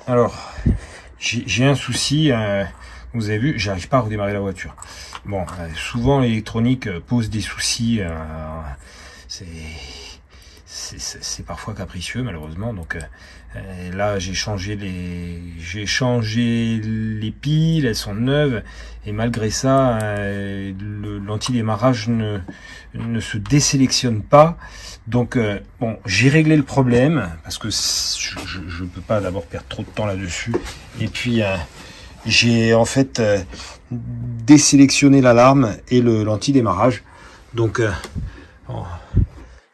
Alors, j'ai un souci, vous avez vu, j'arrive pas à redémarrer la voiture. Bon, souvent l'électronique pose des soucis, c'est parfois capricieux malheureusement. Donc là j'ai changé les piles, elles sont neuves et malgré ça l'anti-démarrage ne se désélectionne pas. Donc bon, j'ai réglé le problème parce que je peux pas d'abord perdre trop de temps là-dessus. Et puis j'ai en fait désélectionné l'alarme et l'anti-démarrage. Donc bon,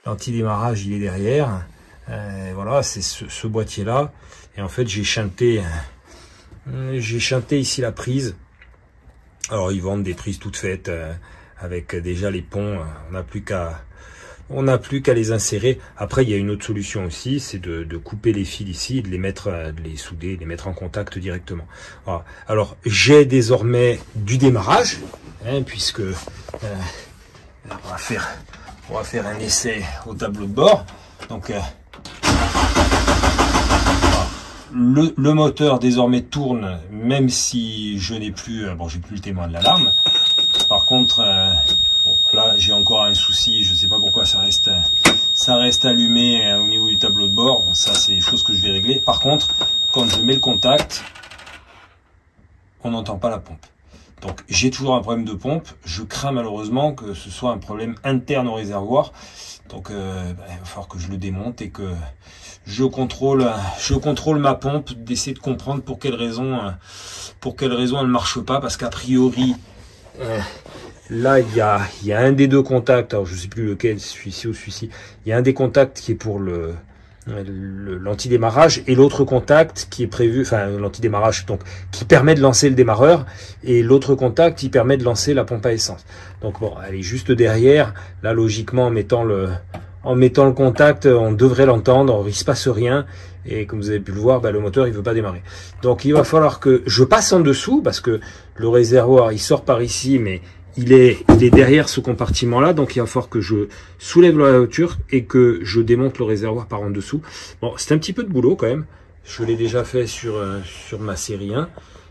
l'anti-démarrage il est derrière. Voilà, c'est ce boîtier là. Et en fait j'ai chanté ici la prise. Alors ils vendent des prises toutes faites avec déjà les ponts. On n'a plus qu'à les insérer. Après, il y a une autre solution aussi, c'est de couper les fils ici, de les souder, de les mettre en contact directement. Voilà. Alors, j'ai désormais du démarrage, puisque on va faire un essai au tableau de bord. Donc, le moteur désormais tourne, même si je n'ai plus, j'ai plus le témoin de l'alarme. Par contre, bon, là j'ai encore un souci, je ne sais pas pourquoi ça reste allumé au niveau du tableau de bord. Bon, ça c'est des choses que je vais régler. Par contre, quand je mets le contact, on n'entend pas la pompe. Donc j'ai toujours un problème de pompe. Je crains malheureusement que ce soit un problème interne au réservoir. Donc il va falloir que je le démonte et que je contrôle ma pompe, d'essayer de comprendre pour quelle raison elle ne marche pas, parce qu'a priori là il y a un des deux contacts, alors je sais plus lequel, celui-ci ou celui-ci, il y a un des contacts qui est pour l'anti-démarrage et l'autre contact qui est prévu, enfin l'anti-démarrage donc qui permet de lancer le démarreur, et l'autre contact qui permet de lancer la pompe à essence. Donc bon, elle est juste derrière. Là logiquement en mettant le contact, on devrait l'entendre, il se passe rien, et comme vous avez pu le voir, le moteur il veut pas démarrer. Donc il va falloir que je passe en dessous, parce que le réservoir il sort par ici, mais il est derrière ce compartiment là, donc il va falloir que je soulève la voiture et que je démonte le réservoir par en dessous. Bon, c'est un petit peu de boulot quand même, je l'ai déjà fait sur ma série 1,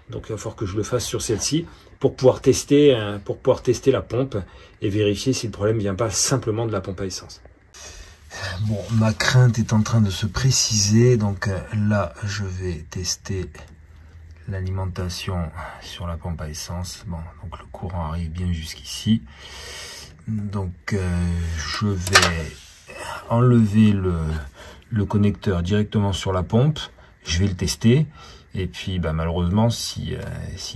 donc il va falloir que je le fasse sur celle-ci pour pouvoir tester la pompe et vérifier si le problème vient pas simplement de la pompe à essence. Bon, ma crainte est en train de se préciser, donc là je vais tester l'alimentation sur la pompe à essence. Bon, donc le courant arrive bien jusqu'ici, donc je vais enlever le connecteur directement sur la pompe, je vais le tester, et puis malheureusement s'il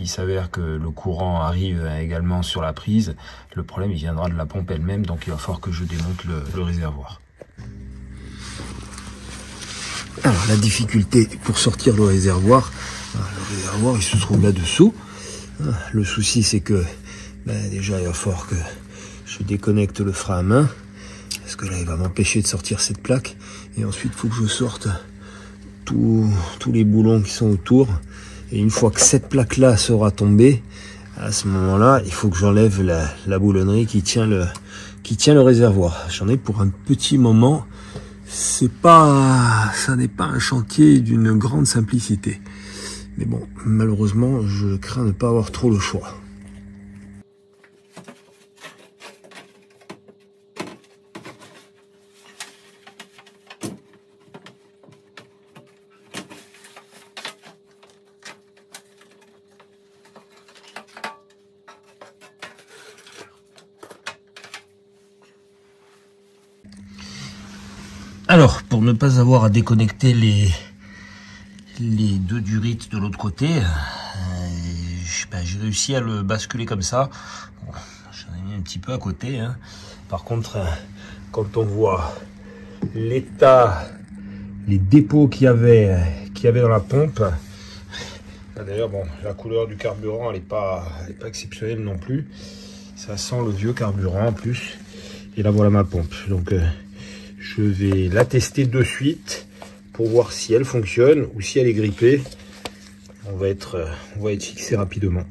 s'avère que le courant arrive également sur la prise, le problème il viendra de la pompe elle-même, donc il va falloir que je démonte le réservoir. Alors la difficulté pour sortir le réservoir il se trouve là-dessous. Le souci c'est que déjà il va falloir que je déconnecte le frein à main, parce que là il va m'empêcher de sortir cette plaque, et ensuite il faut que je sorte tous les boulons qui sont autour, et une fois que cette plaque là sera tombée, à ce moment là il faut que j'enlève la boulonnerie qui tient le réservoir. J'en ai pour un petit moment. Ça n'est pas un chantier d'une grande simplicité. Mais bon, malheureusement, je crains de ne pas avoir trop le choix. Alors, pour ne pas avoir à déconnecter les deux durites de l'autre côté, j'ai réussi à le basculer comme ça. Bon, j'en ai mis un petit peu à côté, hein. Par contre, quand on voit l'état, les dépôts qu'il y avait dans la pompe, d'ailleurs bon, la couleur du carburant elle est pas exceptionnelle non plus, ça sent le vieux carburant en plus. Et là voilà ma pompe, donc je vais la tester de suite pour voir si elle fonctionne ou si elle est grippée. On va être fixé rapidement.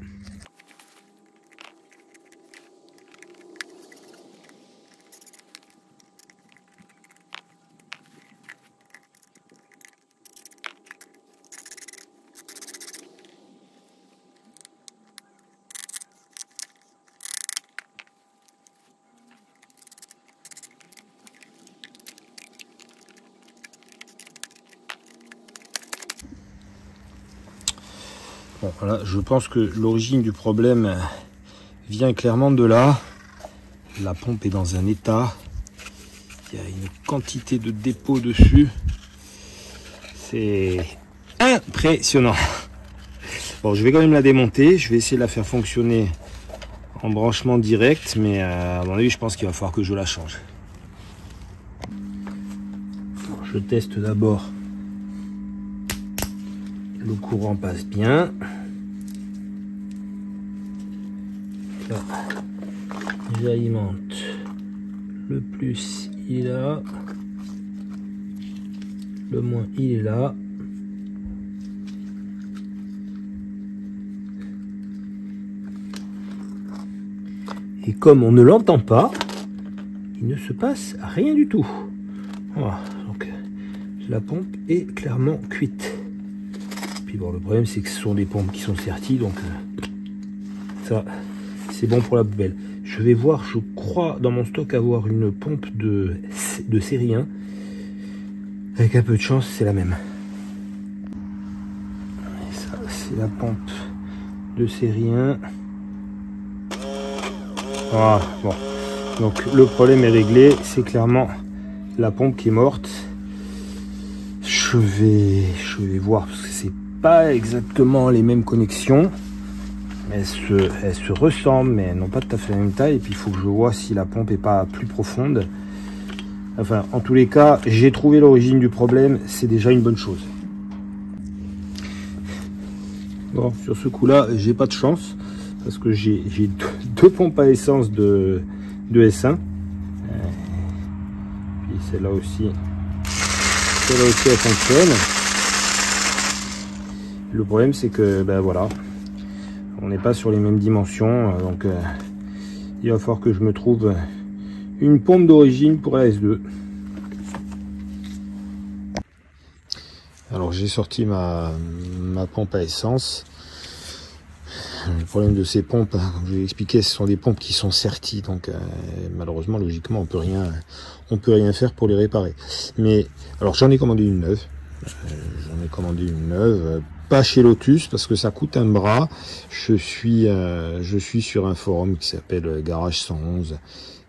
Bon, voilà, je pense que l'origine du problème vient clairement de là. La pompe est dans un état. Il y a une quantité de dépôts dessus. C'est impressionnant. Bon, je vais quand même la démonter. Je vais essayer de la faire fonctionner en branchement direct. Mais à mon avis, je pense qu'il va falloir que je la change. Alors, je teste d'abord. Le courant passe bien. Là, j'alimente. Le plus, il est là. Le moins, il est là. Et comme on ne l'entend pas, il ne se passe rien du tout. Voilà, donc la pompe est clairement cuite. Puis bon, le problème c'est que ce sont des pompes qui sont serties, donc ça c'est bon pour la poubelle. Je vais voir, je crois dans mon stock avoir une pompe de série 1. Avec un peu de chance, c'est la même. Et ça, c'est la pompe de série 1. Voilà, bon. Donc le problème est réglé, c'est clairement la pompe qui est morte. Je vais voir, parce que c'est pas exactement les mêmes connexions. Elles se ressemblent, mais elles n'ont pas tout à fait la même taille. Et puis il faut que je vois si la pompe est pas plus profonde. Enfin, en tous les cas, j'ai trouvé l'origine du problème, c'est déjà une bonne chose. Bon, sur ce coup-là, j'ai pas de chance, parce que j'ai deux pompes à essence de S1. Puis celle-là aussi, elle fonctionne. Le problème, c'est que, ben voilà, on n'est pas sur les mêmes dimensions, donc il va falloir que je me trouve une pompe d'origine pour la S2. Alors j'ai sorti ma pompe à essence. Le problème de ces pompes, comme je vous l'ai expliqué, ce sont des pompes qui sont serties, donc malheureusement, logiquement, on peut rien faire pour les réparer. Mais alors j'en ai commandé une neuve. Pas chez Lotus parce que ça coûte un bras. Je suis sur un forum qui s'appelle Garage 111,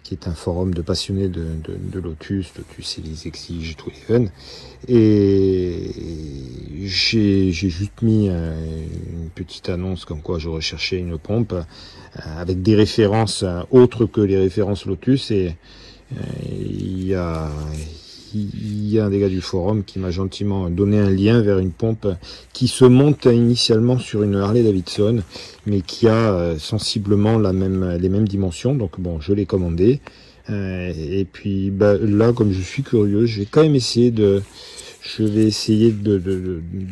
qui est un forum de passionnés de Lotus. Lotus, ils les exigent tous les fun. Et j'ai juste mis une petite annonce comme quoi je recherchais une pompe avec des références autres que les références Lotus. Et il y a un des gars du forum qui m'a gentiment donné un lien vers une pompe qui se monte initialement sur une Harley Davidson, mais qui a sensiblement les mêmes dimensions. Donc bon, je l'ai commandé. Et puis bah, là, comme je suis curieux, je vais essayer de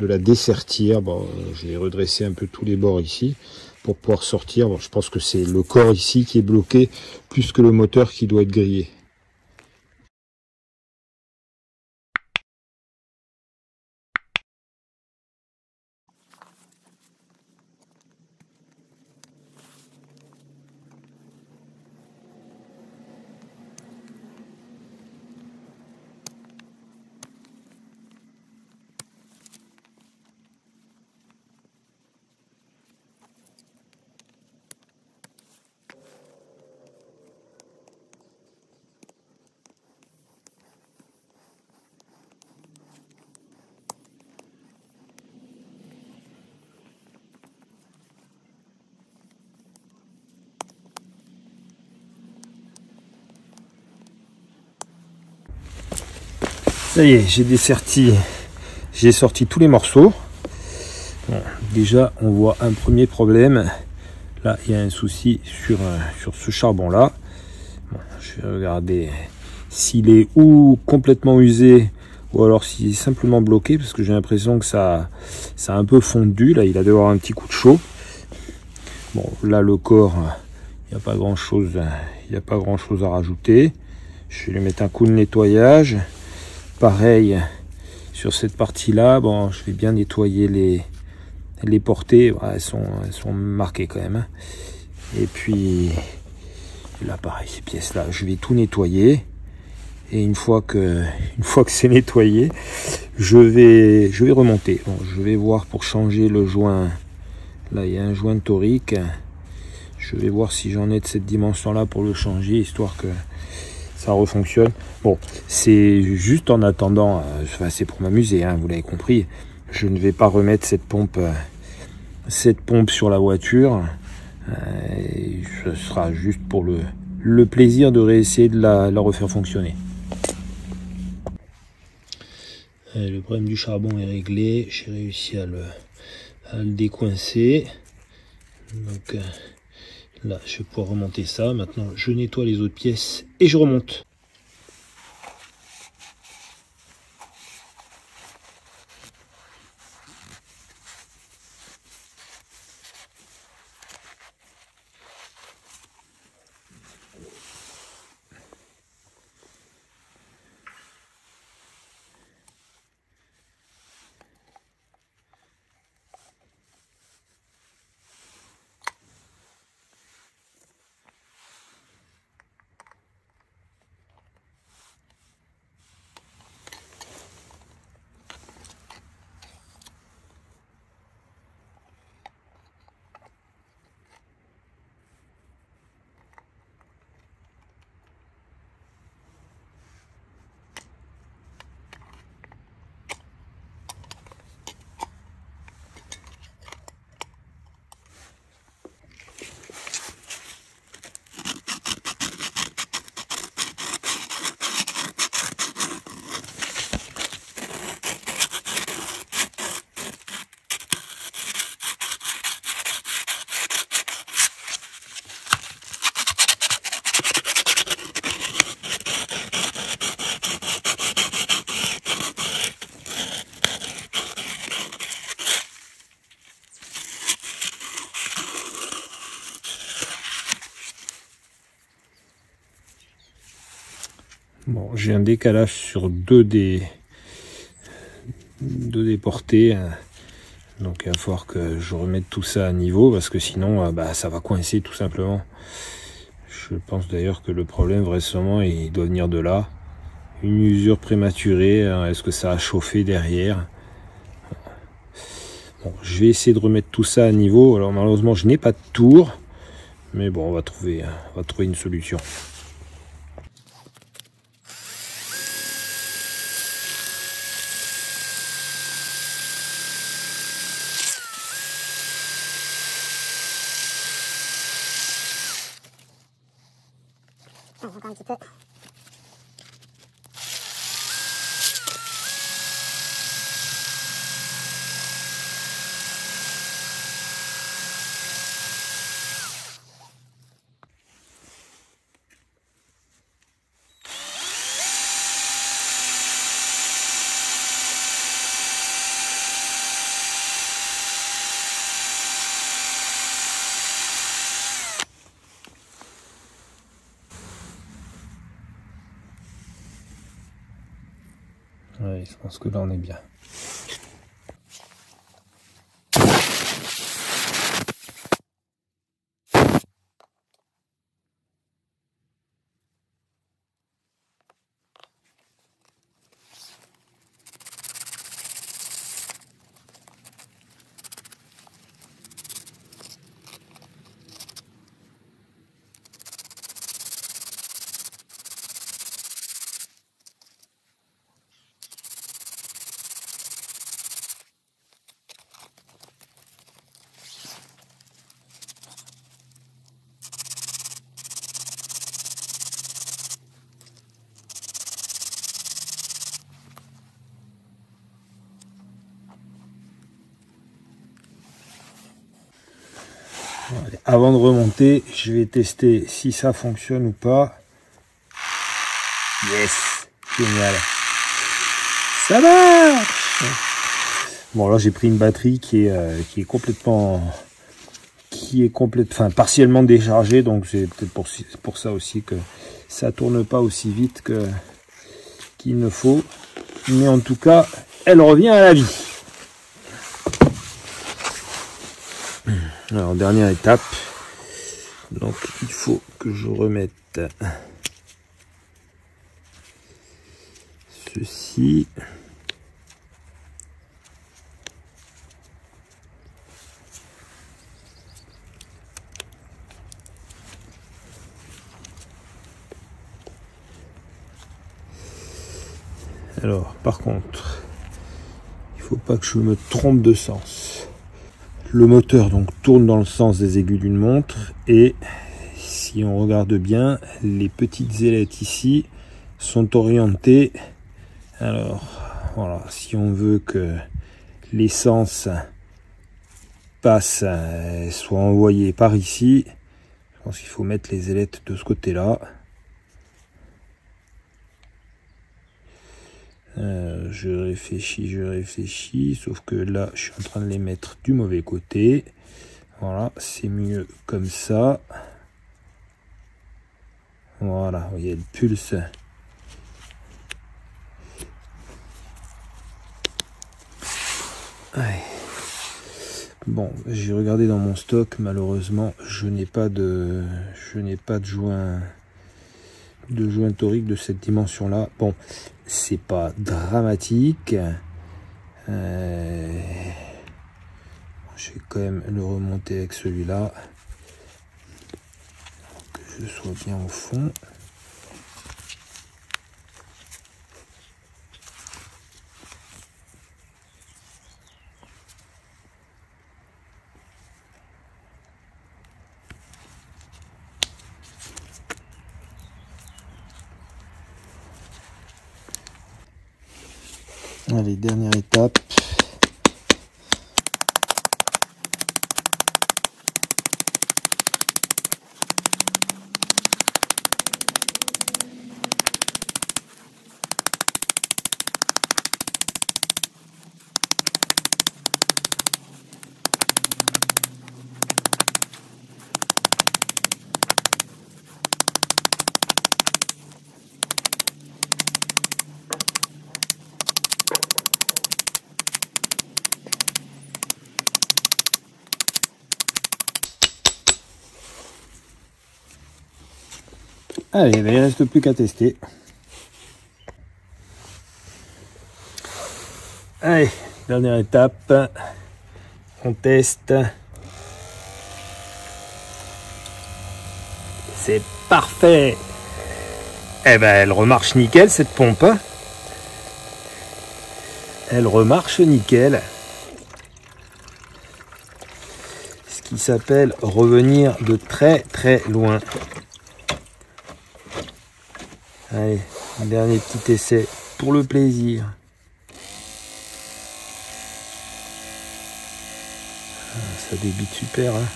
la dessertir. Bon, je vais redresser un peu tous les bords ici pour pouvoir sortir. Bon, je pense que c'est le corps ici qui est bloqué plus que le moteur qui doit être grillé. Ça y est, j'ai sorti tous les morceaux. Bon, déjà, on voit un premier problème. Là, il y a un souci sur ce charbon-là. Bon, je vais regarder s'il est ou complètement usé ou alors s'il est simplement bloqué, parce que j'ai l'impression que ça a un peu fondu. Là, il a dû avoir un petit coup de chaud. Bon, là, le corps, il n'y a pas grand-chose à rajouter. Je vais lui mettre un coup de nettoyage. Pareil sur cette partie là, bon, je vais bien nettoyer les portées, ouais, elles sont marquées quand même. Et puis là pareil, ces pièces là, je vais tout nettoyer. Et une fois que c'est nettoyé, je vais remonter. Bon, je vais voir pour changer le joint Là, il y a un joint torique. Je vais voir si j'en ai de cette dimension-là pour le changer, histoire que ça refonctionne. Bon, c'est juste en attendant, enfin, c'est pour m'amuser, hein, vous l'avez compris. Je ne vais pas remettre cette pompe sur la voiture. Ce sera juste pour le plaisir de réessayer de la refaire fonctionner. Le problème du charbon est réglé. J'ai réussi à le décoincer. Donc là, je vais pouvoir remonter ça. Maintenant, je nettoie les autres pièces et je remonte. Bon, j'ai un décalage sur deux des portées, donc il va falloir que je remette tout ça à niveau parce que sinon ça va coincer tout simplement. Je pense d'ailleurs que le problème vraisemblablement il doit venir de là, une usure prématurée. Est-ce que ça a chauffé derrière? Bon, je vais essayer de remettre tout ça à niveau. Alors malheureusement je n'ai pas de tour, mais bon, on va trouver une solution. Encore un petit peu. Ouais, je pense que là on est bien. Allez, avant de remonter, je vais tester si ça fonctionne ou pas. Yes, génial. Ça marche. Bon, là j'ai pris une batterie qui est enfin partiellement déchargée, donc c'est peut-être pour ça aussi que ça tourne pas aussi vite qu'il ne faut. Mais en tout cas, elle revient à la vie. Alors, dernière étape, donc il faut que je remette ceci. Alors, par contre, il faut pas que je me trompe de sens. Le moteur donc tourne dans le sens des aiguilles d'une montre et si on regarde bien, les petites ailettes ici sont orientées. Alors, voilà, si on veut que l'essence passe, soit envoyée par ici, je pense qu'il faut mettre les ailettes de ce côté-là. Je réfléchis, sauf que là, je suis en train de les mettre du mauvais côté. Voilà, c'est mieux comme ça. Voilà, vous voyez, le pulse. Ouais. Bon, j'ai regardé dans mon stock, malheureusement, je n'ai pas de joint torique de cette dimension-là. Bon, c'est pas dramatique. Je vais quand même le remonter avec celui-là, que je sois bien au fond. Allez, dernière étape. Allez, ben, il ne reste plus qu'à tester. Allez, dernière étape. On teste. C'est parfait. Eh ben, elle remarche nickel cette pompe. Elle remarche nickel. Ce qui s'appelle revenir de très très loin. Allez, un dernier petit essai pour le plaisir. Ça débite super, hein.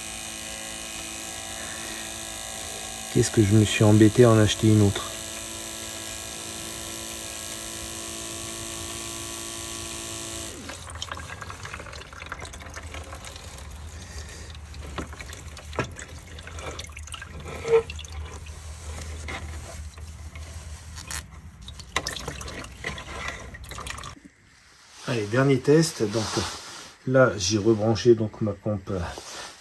Qu'est-ce que je me suis embêté à en acheter une autre. Allez, dernier test. Donc là, j'ai rebranché donc ma pompe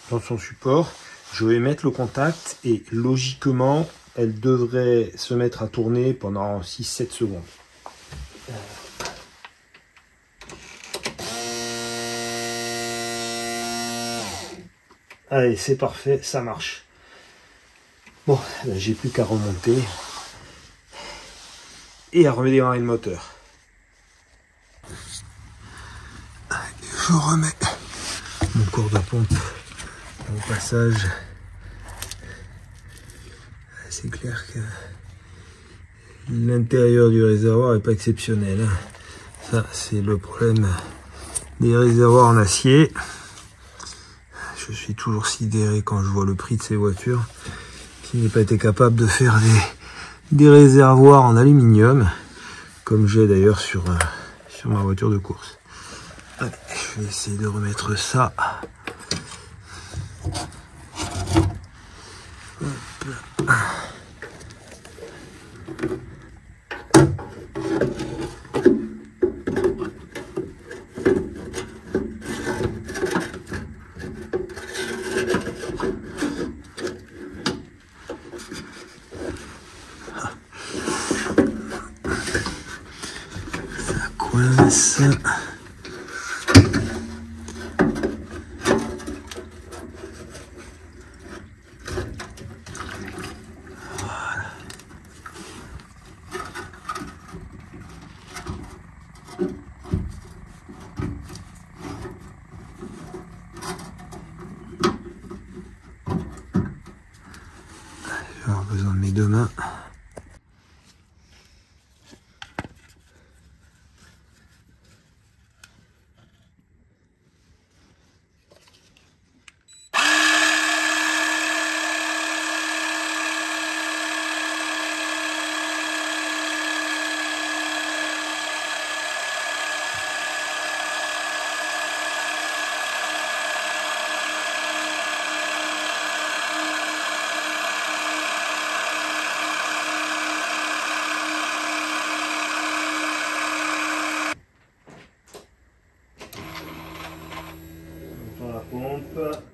dans son support. Je vais mettre le contact et logiquement, elle devrait se mettre à tourner pendant 6-7 secondes. Allez, c'est parfait, ça marche. Bon, j'ai plus qu'à remonter et à redémarrer le moteur. Je remets mon corps de pompe au passage. C'est clair que l'intérieur du réservoir n'est pas exceptionnel. Ça, c'est le problème des réservoirs en acier. Je suis toujours sidéré quand je vois le prix de ces voitures qui n'aient pas été capable de faire des réservoirs en aluminium, comme j'ai d'ailleurs sur ma voiture de course. Allez, je vais essayer de remettre ça. Hop. Ça coince. mes deux mains. La pompe.